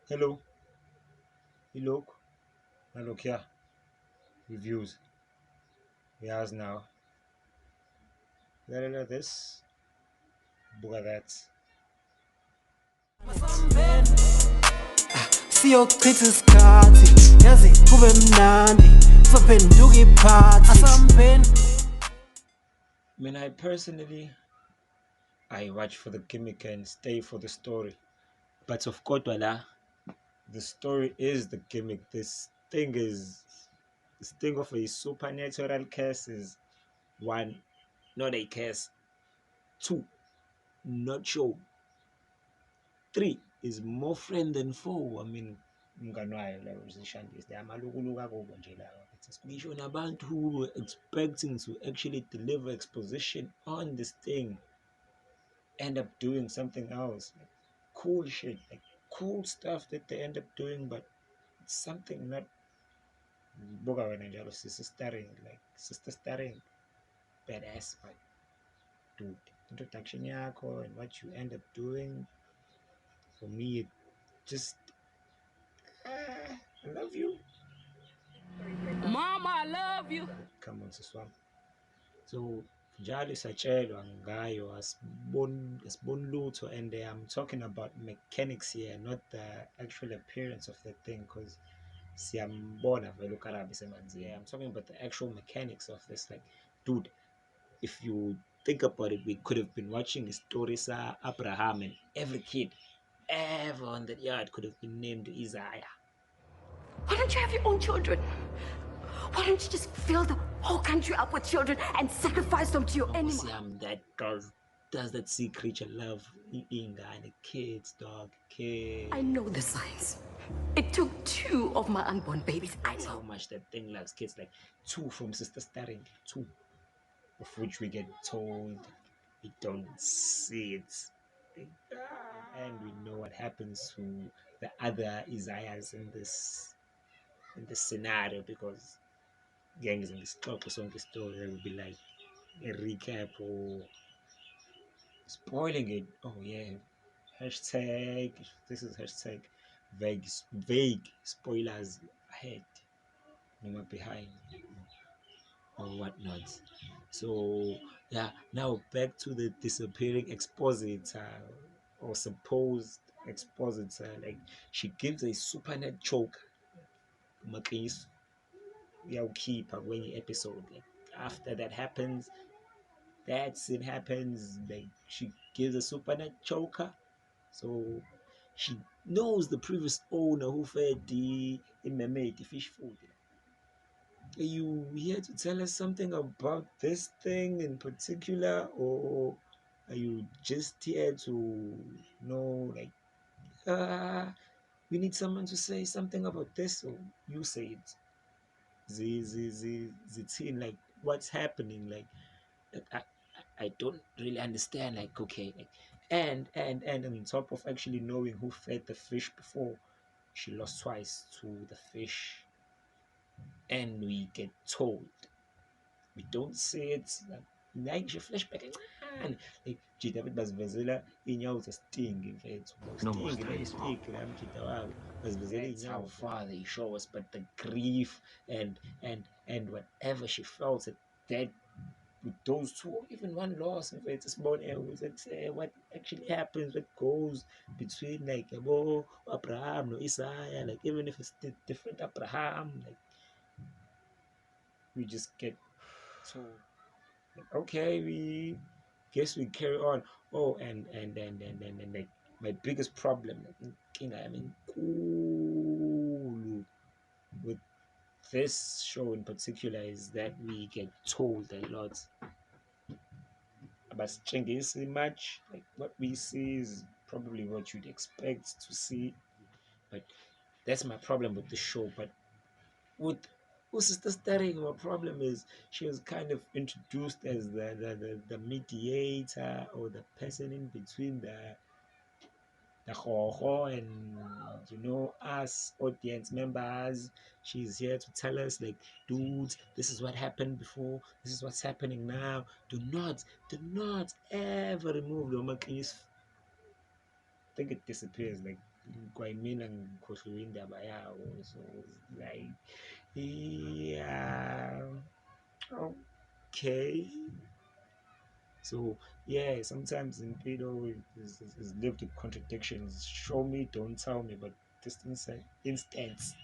Hello, you look, I look here, reviews, yes now, this, book at that. siyochitha isikhathi yazi kube mnandi sophenduka iphathi asampeni. I personally, I watch for the gimmick and stay for the story. But of course, the story is the gimmick. This thing of a supernatural curse is one, not a curse. Two, not show. Three is more friend than foe. umngani wayo la uzishandise amalukuluku akubo nje lawa ngisho nabantu who were expecting to actually deliver exposition on this thing end up doing something else, like cool shit, like cool stuff that they end up doing, but it's something not buka wena njalo sister starring badass, but dude, introduction yakho and what you end up doing, for me it just I love you. Mama, I love you. Come on, Siswam. So njalo satshelwa ngayo asiboni lutho, and I'm talking about mechanics here, not the actual appearance of the thing, because siyambona vele ukarabi semanzini. I'm talking about the actual mechanics of this. Like, dude, if you think about it, we could have been watching the story sa Abraham, and every kid ever on that yard could have been named Isaiah. Why don't you have your own children? Why don't you just fill the whole country up with children and sacrifice them to your enemies? That does that sea creature love Inga and the kids, dog, kids. I know the signs. It took 2 of my unborn babies. That's how much that thing loves kids. Like 2 from Sister Starring, 2 of which we get told we don't see it. And we know what happens to the other Isaiahs in this scenario, because gangs in this talk or something story, there will be like a recap or spoiling it. Oh yeah, hashtag, this is hashtag vague spoilers ahead, no behind or whatnot. So yeah, now back to the disappearing expositor or supposed expositor. Like, she gives a super net choke makis keep when you episode. Like, after that happens, that scene happens, like she gives a super net choker. So she knows the previous owner who fed the made the fish food. Are you here to tell us something about this thing in particular, or are you just here to know, like, we need someone to say something about this, or you say it? The teen, like, what's happening? Like, I don't really understand. Like, okay, like, and on top of actually knowing who fed the fish before, she lost twice to the fish, and we get told, we don't say it, like nje flashback encane, like Jida bethi bazivezela iy'nyawo ze-Sting mfethu, Sting le stick la mjida wabo bazivezela iy'nyawo. How far they show us, but the grief and whatever she felt at that, with those two, or even one loss, mfethu sibone what actually happens, what goes between, like, yabo Abraham no Isaiah, like, even if it's different Abraham, like, we just get told, okay, we guess we carry on. Oh, and like, my biggest problem, like, cool with this show in particular, is that we get told a lot about Chengisi much. Like, what we see is probably what you'd expect to see, but that's my problem with the show. But with Sister Starring, my problem is she was kind of introduced as the mediator, or the person in between the ho and, us audience members. She's here to tell us, like, dudes, this is what happened before, this is what's happening now. Do not ever remove the Makis. I think it disappears. Like, kwayimina ngikhohliwe indaba yawo, so it's like, yeah, okay. So yeah, sometimes in pedo is lived with contradictions. Show me, don't tell me, but this instance,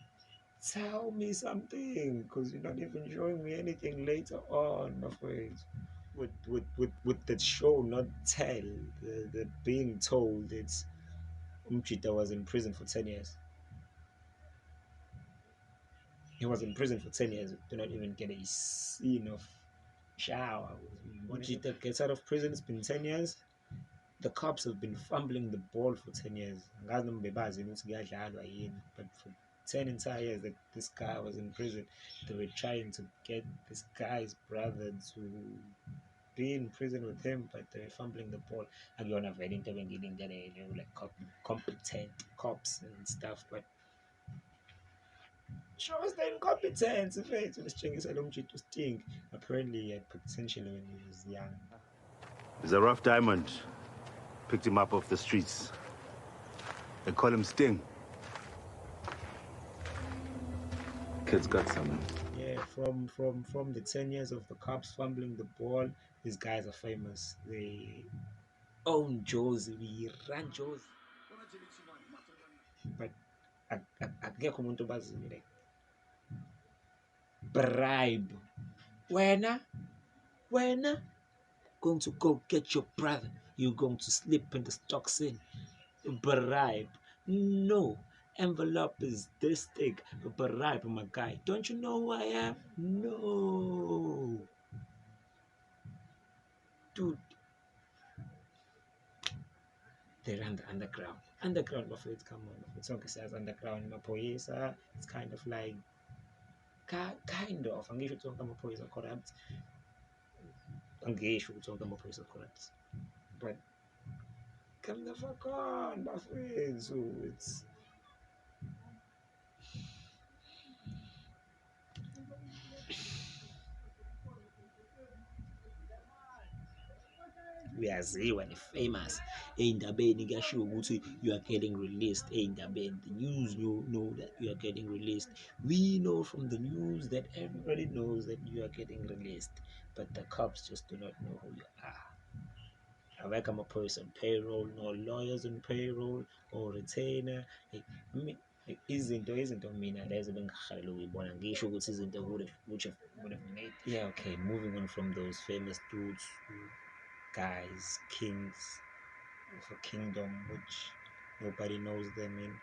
tell me something, because you're not even showing me anything later on, my friends. With that show not tell, the being told it's Umchita was in prison for 10 years. He was in prison for 10 years. Do not even get a scene of shower. Umchita gets out of prison, it's been 10 years. The cops have been fumbling the ball for 10 years. But for 10 entire years that this guy was in prison, they were trying to get this guy's brother to be in prison with him, but they were fumbling the ball. And you're not very like competent cops and stuff, but show us the incompetence. If it was Chengis Alomji to stink, apparently he had potential when he was young. He's a rough diamond. Picked him up off the streets. They call him Sting. Kid's got some. Yeah, from the 10 years of the cops fumbling the ball, these guys are famous. They own Josie, we run Josie. But akekho umuntu obaziyo, like, bribe. Wena, going to go get your brother. You're going to sleep in the stocks in. Bribe. No. Envelope is this thick. Bribe, my guy. Don't you know who I am? No. Dude, they run the underground. Underground of it, come on. It's not says underground mapoyesa. It's kind of like kind of. Angisho ukuthi wonke amaphoyisa corrupt. Angisho ukuthi wonke amaphoyisa corrupt. But come the fuck on, bafethu. It's uyaziwa ne-famous ey'ndabeni kuyashiwo ukuthi you are getting released ey'ndabeni. The news know that you are getting released. We know from the news that everybody knows that you are getting released, but the cops just do not know who you are. Awekho amaphoyisa on payroll, no lawyers on payroll or retainer. Like, izinto mina lezo bengihalele ukuyibona, ngisho ukuthi izinto which would have made, yeah, okay, moving on from those famous dudes, guys, kings of a kingdom which nobody knows them in.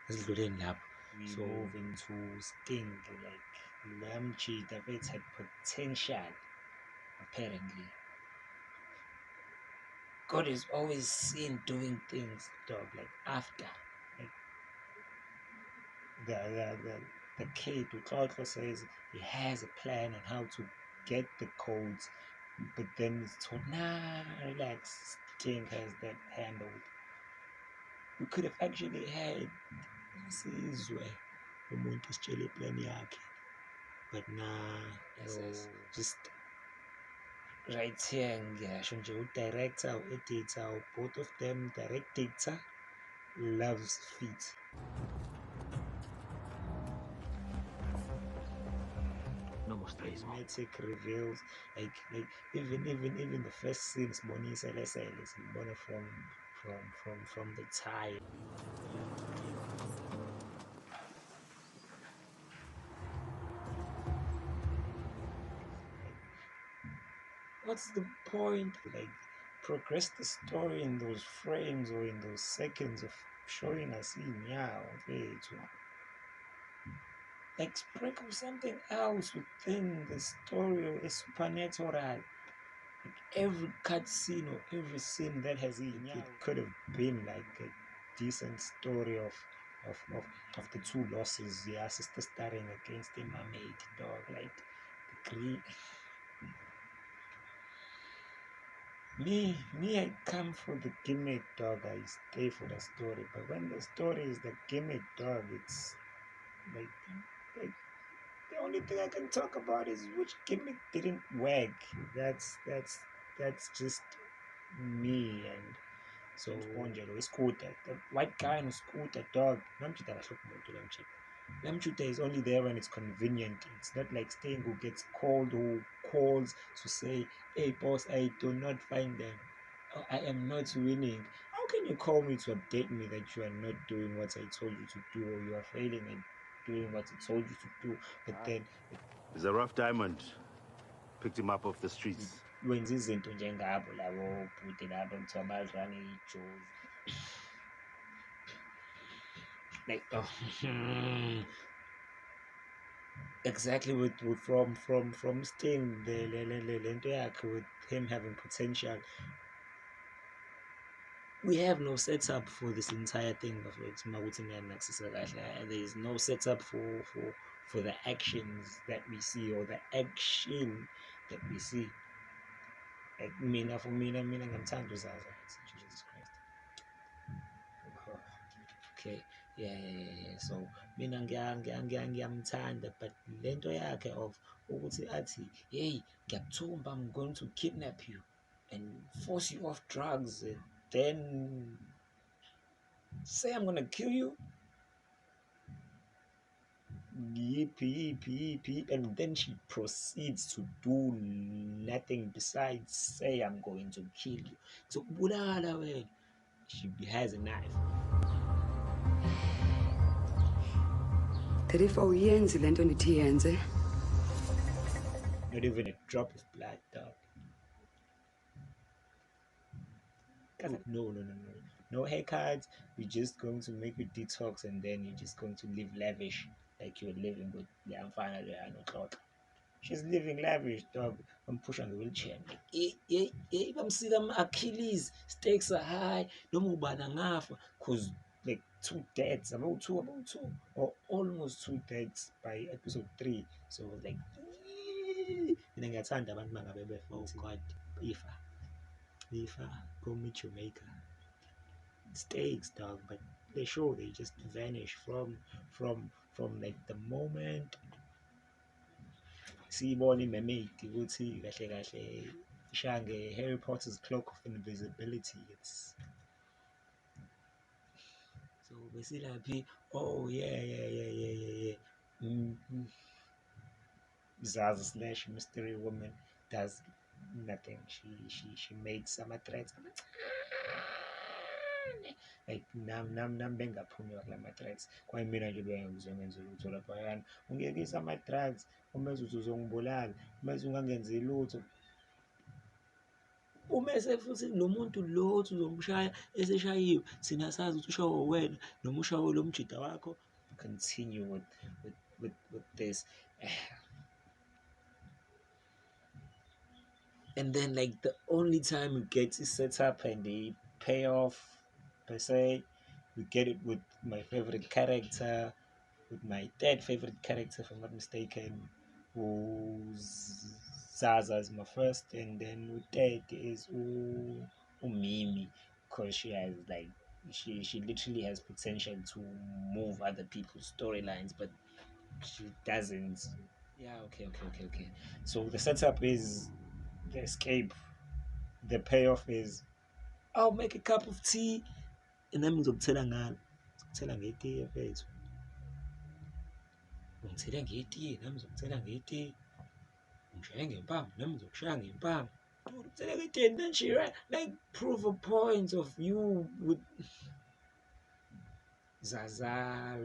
Esidluleni lapho, so move into Sting. Like, Lamchi, David had potential, apparently. God is always seen doing things, dog, like after. Like the kid who Claudio says he has a plan on how to get the codes, but then it's told, nah, relax, Sting has that handled. We could have actually had Sizwe umuntu sitshele plan yakhe, but nah, no, just right here ngiyasho nje u-director, u-editor, both of them, director loves feet. No more strays, man. Dramatic reveals, like even the first scene sibonisa lesele sibona from the tie. What's the point? Like, progress the story in those frames or in those seconds of showing us in now. Like, sprinkle something else within the story or a supernatural. Like, every cutscene or every scene that has it could have been like a decent story of the two losses. Yeah, sister starring against a mermaid dog. Like, the green. Me, I come for the gimmick, dog. I stay for the story. But when the story is the gimmick, dog, it's like the only thing I can talk about is which gimmick didn't work. That's just me. And So Bonja, the scooter, the white guy on a scooter, dog. Lamchuta is only there when it's convenient. It's not like Sting who gets called, who calls to say, hey boss, I do not find them. Oh, I am not winning. How can you call me to update me that you are not doing what I told you to do, or you are failing at doing what I told you to do? But then It's a rough diamond. Picked him up off the streets. wenza izinto njengabo labo bhuti labo kuthiwa badlala ngejozi like exactly from Sting le nto yakhe with him having potential. We have no setup for this entire thing of it. There is no setup for the actions that we see or the action that we see. Like mina ngimthanda uZaza. Jesus Christ. Okay, yeah. So mina ngiyamthanda, but lento yakhe of ukuthi athi hey ngiyakuthumba, I'm going to kidnap you and force you off drugs and then say I'm gonna kill you. Yip, and then she proceeds to do nothing besides say I'm going to kill you. So she has a knife. 34 uyenzi le nto ndithi yenze. Not even a drop of blood, dog. No haircuts. We're just going to make you detox, and then you're just going to live lavish like you're living with young finally. I know clock. She's living lavish, dog. I'm pushing the wheelchair. I'm seeing them Achilles. Stakes are high. No more bananafa. Cause like two deaths, about two, or almost two deaths by episode 3. So like, and then get under man baby. Oh God, Ifa, go meet your maker. Stakes, dog. But they show they just vanish from like the moment siyibona imemade ukuthi kahle kahle ishange Harry Potter's cloak of invisibility. It's so besilaphi. Oh yeah. Zaza slash mystery woman does nothing. She makes some threats like nam bengaphumi kulama threats kwaye mina nje bengizongenza lutho laphayana, ungiyekise ama-drugs, umenza ukuthi uzongibulala, umenza ungangenzi lutho. Umese futhi lo muntu lo othi uzomshaya eseshayiwe, thina sazi ukuthi ushawe wena noma ushawe lo mjida wakho. Continue with this. And then like the only time you get it set up and the payoff per se, we get it with my favorite character, with my third favorite character if I'm not mistaken, who's Zaza is my first, and then with third is Mimi, because she has like she literally has potential to move other people's storylines, but she doesn't. Yeah, okay. So the setup is the escape. The payoff is I'll make a cup of tea and then ngizokutshela ngalo. Ngizokutshela ngetiye mfethu. Ungithela ngetiye nami ngizokutshela ngetiye. Ungishaya ngempama nami ngizokushaya ngempama. Dude, ngithela ngetiye, and then she like prove a point of you with Zaza,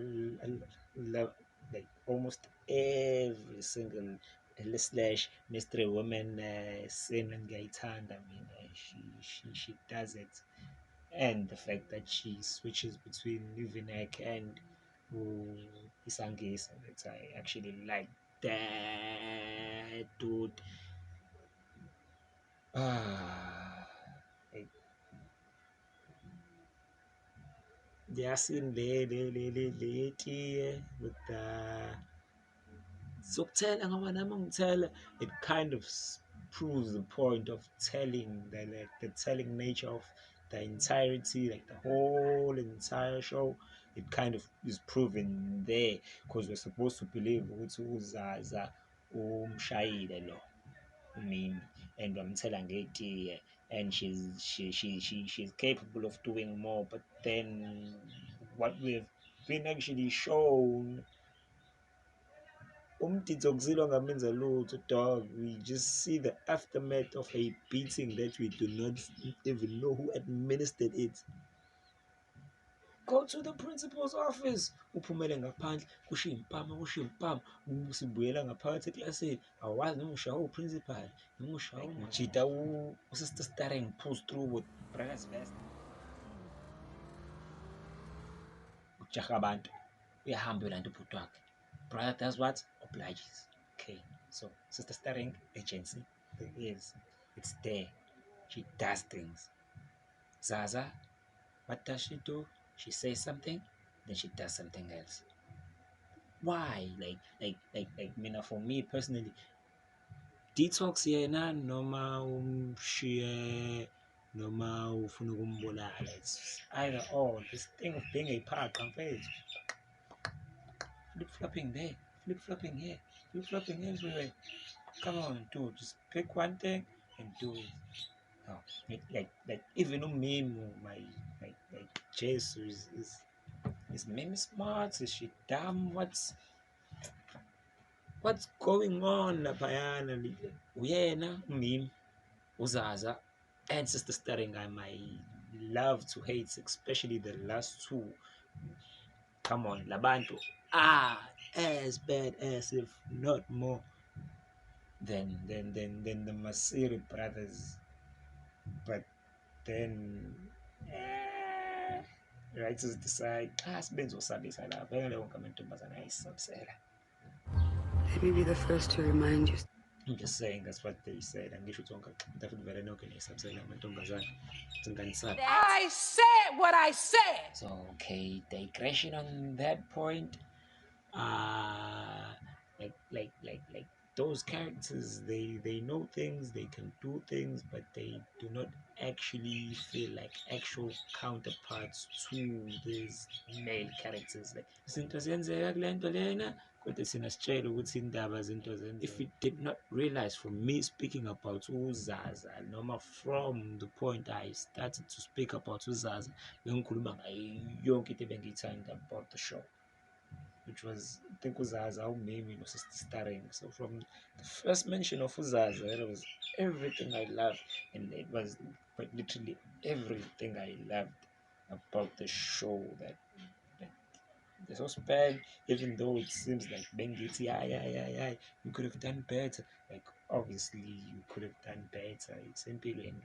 like almost every single slash mystery woman scene ngiyayithanda mina. She does it, and the fact that she switches between Livinek and Isangisa, that I actually like that, dude. Like, they are seen with the zokutela ngoba nami ngithela, it kind of proves the point of telling the telling nature of the entirety, like the whole entire show. It kind of is proven there because we're supposed to believe ukuthi uZaza umshayile lo umimi and wamthela ngetiye, and she's capable of doing more. But then what we've been actually shown, dog, we just see the aftermath of a beating that we do not even know who administered it. Go to the principal's office. Uphumele ngaphandle kusho impama sibuyela ngaphakathi eklasini awazi noma ushaya uprincipal noma ushaya ujita usister Starring pulls through with brother's vest ujaha abantu uyahamba uyolanda ubhuti wakhe. Brother does what? Obliges. Okay, so sister Starring agency it's there. She does things. Zaza, what does she do? She says something, then she does something else. Why? Like mina, for me personally, detox yena noma umshiye noma ufuna ukumbulala, it's either or. This thing of being a phaqa mfethu, flip-flopping there, flip-flopping here, flip-flopping everywhere. Come on, dude, just pick one thing and do it. No, like even meme, my Jesu is meme smart? Is she dumb? What's going on laphayana? Uyena meme uzaza and sister Starring, I might love to hate, especially the last two. Come on, labantu as bad as, if not more, than the Masiri brothers. But then writers decide sibenzosabisa lapha engale wonke amantombazane ayisabisela. Let me be the first to remind you. I'm just saying that's what they said. Angisho ukuthi wonke definitely vele nonke niyisabisela amantombazane ingane sakhe. I said what I said. So okay, digression on that point. Like those characters, they know things, they can do things, but they do not actually feel like actual counterparts to these male characters. Like izinto ziyenzeka kule nto lena kodwa thina sitshele ukuthi indaba zinto zenzeka. If it did not realize, from me speaking about uzaza, noma from the point I started to speak about uzaza, bengikhuluma ngayo yonke into ebengiyithanda about the show, which was, I think, Uzaza, maybe was Starring. So from the first mention of Uzaza, it was everything I loved, and it was quite literally everything I loved about the show. That they're so bad, even though it seems like Bengiti, you could have done better. Like obviously you could have done better. It's simple, and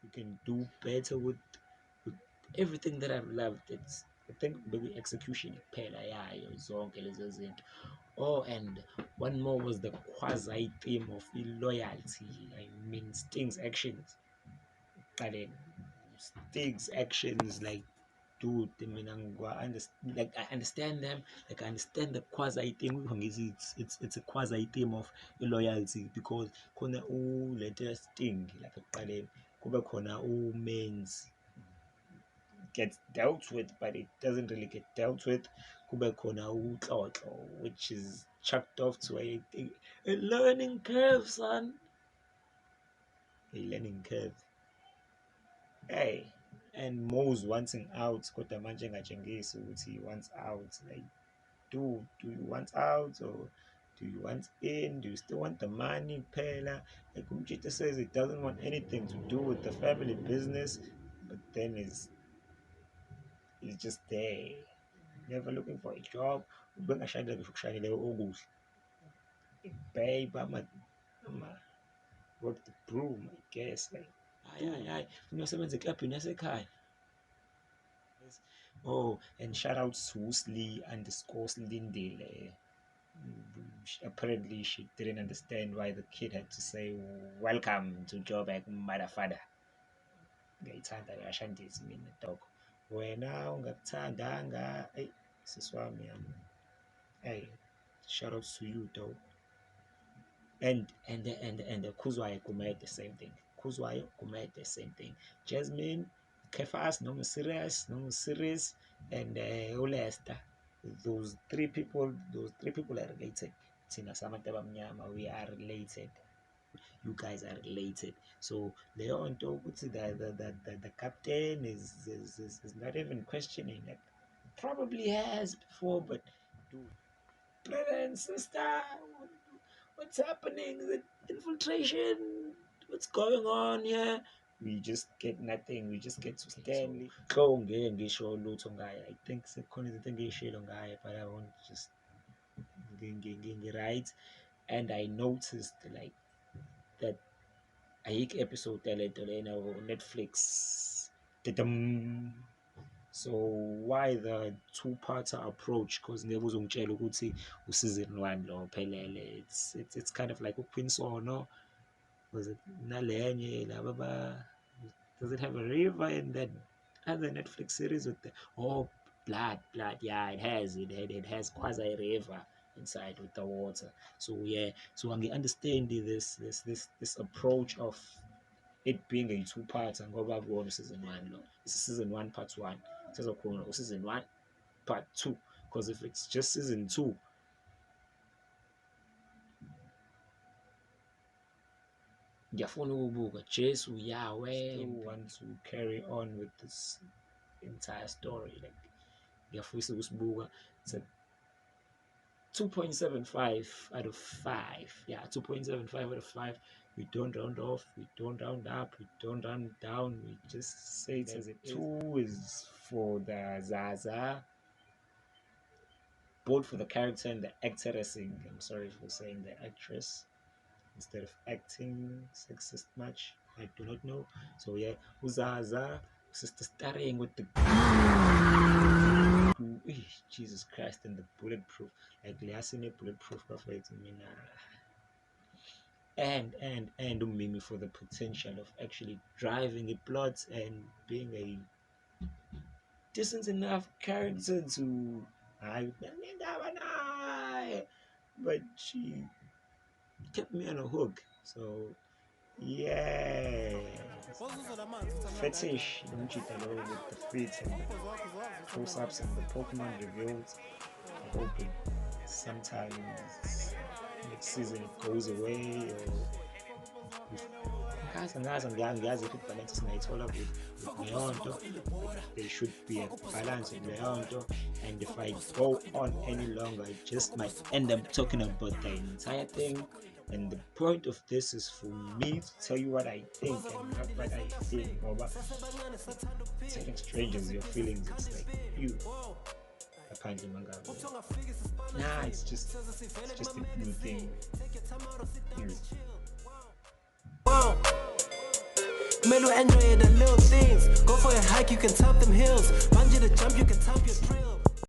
you can do better with everything that I've loved. It's, I think maybe execution iphela yayo zonke lezo zinto. Oh, and one more was the quasi theme of loyalty. I mean, Sting's actions. Sting's actions, like, dude, I mean, I understand them. Like, I understand the quasi theme. It's a quasi theme of loyalty, because khona letter Sting, like ekuqaleni kube khona men's gets dealt with, but it doesn't really get dealt with. Kube khona uxoxo, which is chucked off to a learning curve, son. A learning curve. Hey, and Mo's wanting out, kodwa manje engatshengisi ukuthi he wants out. Like, dude, do you want out or do you want in? Do you still want the money? Phela, like Umchita says, it doesn't want anything to do with the family business, but then it's just there. Never looking for a job. Ubengashayela ngisho ukushayela okuhle. Babe, I'm a work the broom, I guess. Like, hayi funa usebenza eklabhini yasekhaya. Oh, and shout out to Lee_Slindile. Apparently she didn't understand why the kid had to say welcome to Joburg, mother father. Ngiyayithanda yashandisa mina dog. Wena ungakuthandanga, hey sisi wami yami. Hey, shout out to you though. And Kuzwayo Kumail the same thing. Kuzwayo Kumail the same thing. Jasmine, Kefas, no serious, and Olesta. Those three people are related. Tina Samantha Bamnyama, we are related. you guys are related. So Leon ukuthi the captain is not even questioning it. Probably has before, but dude, brother and sister, what's happening? Is it infiltration? What's going on here? We just get nothing. We just get to Stanley. So I think sekhona izinto engiyishilo ngayo, but I won't just right. And I noticed like that ayikho episode yalento lena on Netflix. Didum. So why the two-parter approach? Because ngeke uzongitshela ukuthi season 1 lo phelele. It's kind of like uQueen's no? Was it nalenye laba does it have a river in that other Netflix series with the blood, yeah, it has quasi river inside with the water. So yeah, so I understand this approach of it being a two-part ngoba kubona season 1 lo. It's season 1 part 1. Sezokhona season 1 part 2, because if it's just season 2, ngiyafuna ukubuka Jesu yawe, still want to carry on with this entire story. Like ngiyafisa ukusibuka. It's a 2.75 out of 5. Yeah, 2.75 out of 5. We don't round off, we don't round up, we don't round down. We just say it as a 2 is for the Zaza, both for the character and the actressing. I'm sorry for saying the actress instead of acting sexist much. I do not know. So yeah, Uzaza, sister starting with the Jesus Christ and the bulletproof, like Liasine bulletproof perfect. I mean, and Mimi for the potential of actually driving a plot and being a decent enough character to but she kept me on a hook. So yeah, fetish with the feet and the close-ups and the Pokemon reveals. I hope it sometimes next season it goes away, or ngiyazi if ibhalansi singayithola with leyo nto. There should be a balance with leyo nto, and if I go on any longer I just might end up talking about the entire thing. And the point of this is for me to tell you what I think and not what I feel. Telling strangers your feelings, it's like you. Nah, it's just a new thing. Melo enjoy the little things. Go for a hike, you can top them hills. Bungee the jump, you can top your trails.